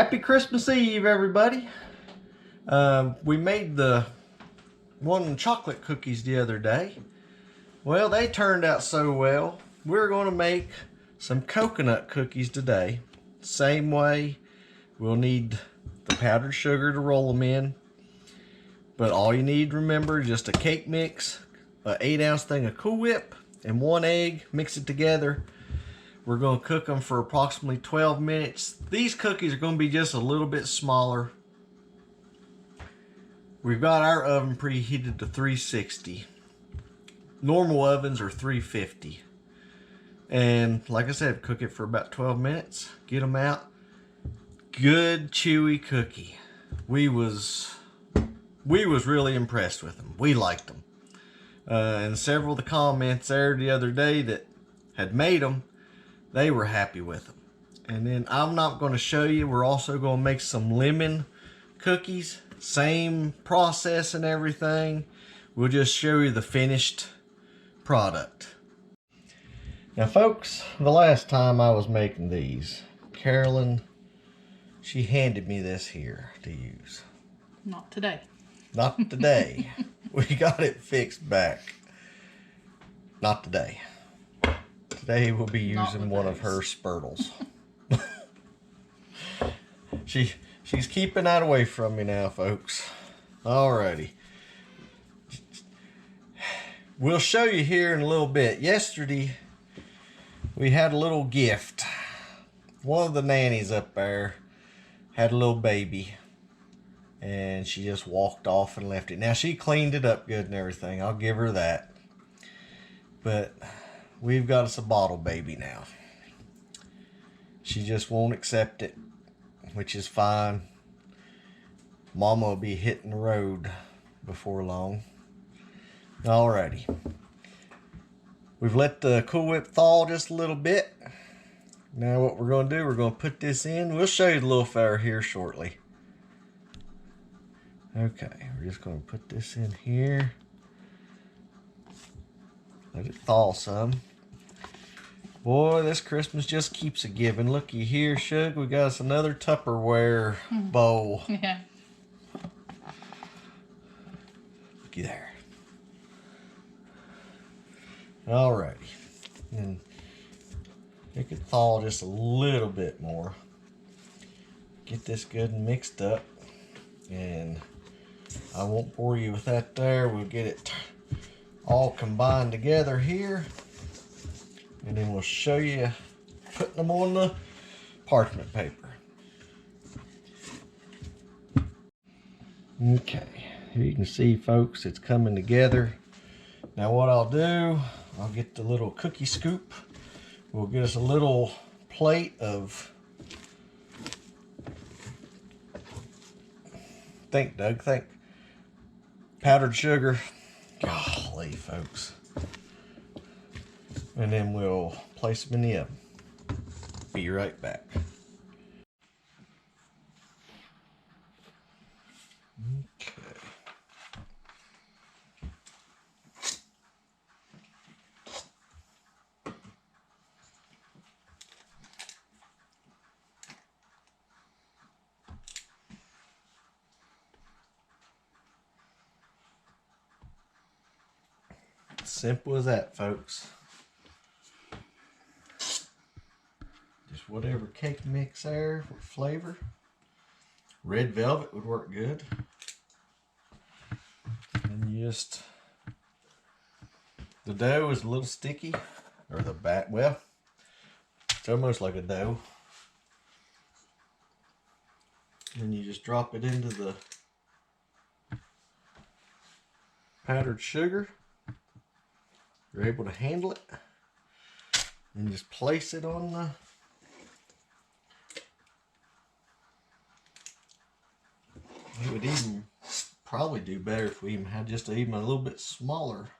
Happy Christmas Eve, everybody. We made the one chocolate cookies the other day. Well, they turned out so well. We're going to make some coconut cookies today. Same way, we'll need the powdered sugar to roll them in. But all you need to remember is just a cake mix, an 8-ounce thing of Cool Whip, and 1 egg. Mix it together. We're going to cook them for approximately 12 minutes. These cookies are going to be just a little bit smaller. We've got our oven preheated to 360. Normal ovens are 350. And like I said, cook it for about 12 minutes. Get them out. Good chewy cookie. We was really impressed with them. We liked them. And several of the comments there the other day that had made them, they were happy with them. And then I'm not going to show you. We're also going to make some lemon cookies. Same process and everything. We'll just show you the finished product. Now folks, the last time I was making these, Carolyn, she handed me this here to use. Not today. Not today. We got it fixed back. Not today. Today we'll be using one of her spurtles. She's keeping that away from me now, folks. Alrighty. We'll show you here in a little bit. Yesterday, we had a little gift. One of the nannies up there had a little baby. And she just walked off and left it. Now, she cleaned it up good and everything. I'll give her that. But we've got us a bottle baby now. She just won't accept it, which is fine. Mama will be hitting the road before long. Alrighty. We've let the Cool Whip thaw just a little bit. Now what we're going to do, we're going to put this in. We'll show you the little fire here shortly. Okay, we're just going to put this in here. Let it thaw some. Boy, this Christmas just keeps a giving. Looky here, Shug. We got us another Tupperware bowl. Yeah. Looky there. Alrighty. And it could thaw just a little bit more. Get this good and mixed up. And I won't bore you with that there. We'll get it all combined together here. And then we'll show you putting them on the parchment paper. Okay, here you can see, folks, it's coming together. Now what I'll do, I'll get the little cookie scoop. We'll get us a little plate of, think, Doug, think, powdered sugar. Golly, folks. And then we'll place them in the oven. Be right back. Okay. Simple as that, folks. Just whatever cake mix there for flavor. Red velvet would work good. And just, the dough is a little sticky, or the back, well, it's almost like a dough. And you just drop it into the powdered sugar. You're able to handle it. And just place it on the, it would even probably do better if we even had just even a little bit smaller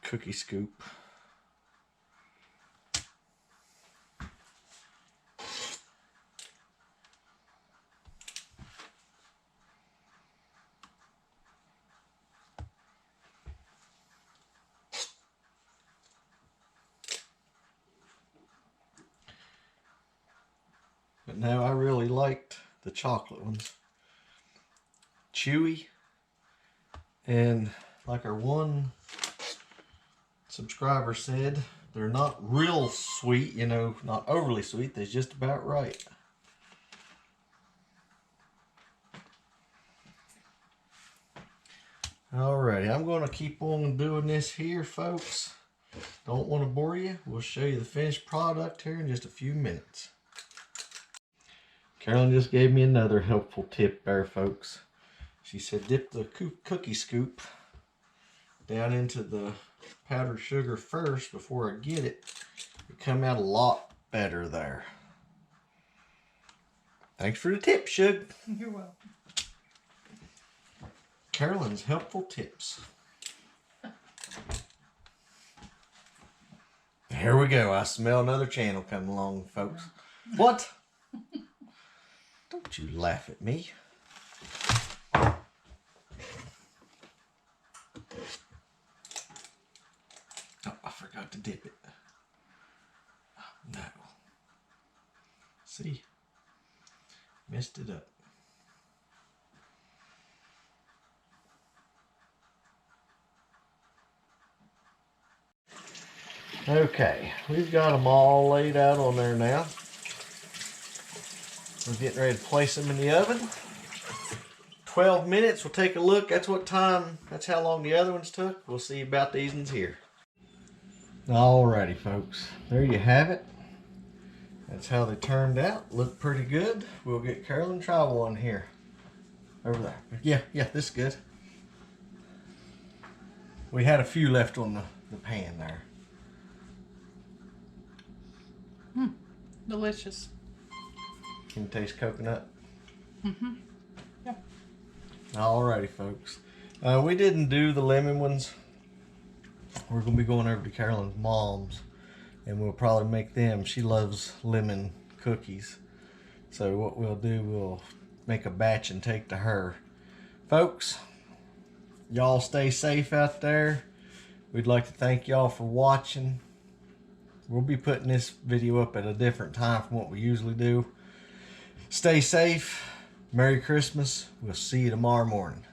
cookie scoop. But no, I really liked the chocolate ones. Chewy. And like our one subscriber said, they're not real sweet, you know, not overly sweet. They're just about right. Alrighty, I'm going to keep on doing this here, folks. Don't want to bore you. We'll show you the finished product here in just a few minutes. Carolyn just gave me another helpful tip there, folks. She said dip the cookie scoop down into the powdered sugar first before I get it. It come out a lot better there. Thanks for the tip, Shug. You're welcome. Carolyn's helpful tips. Here we go. I smell another channel coming along, folks. What? Don't you laugh at me. Oh, I forgot to dip it. Oh, no. See? Messed it up. Okay, we've got them all laid out on there now. We're getting ready to place them in the oven. 12 minutes, we'll take a look. That's how long the other ones took. We'll see about these ones here. Alrighty, folks, there you have it. That's how they turned out. Look pretty good. We'll get Carolyn to try one here. Over there. Yeah, this is good. We had a few left on the pan there. Delicious. Can you taste coconut? Mm-hmm. Yeah. Alrighty, folks. We didn't do the lemon ones. We're going to be going over to Carolyn's mom's, and we'll probably make them. She loves lemon cookies. So what we'll do, we'll make a batch and take to her. Folks, y'all stay safe out there. We'd like to thank y'all for watching. We'll be putting this video up at a different time from what we usually do. Stay safe. Merry Christmas. We'll see you tomorrow morning.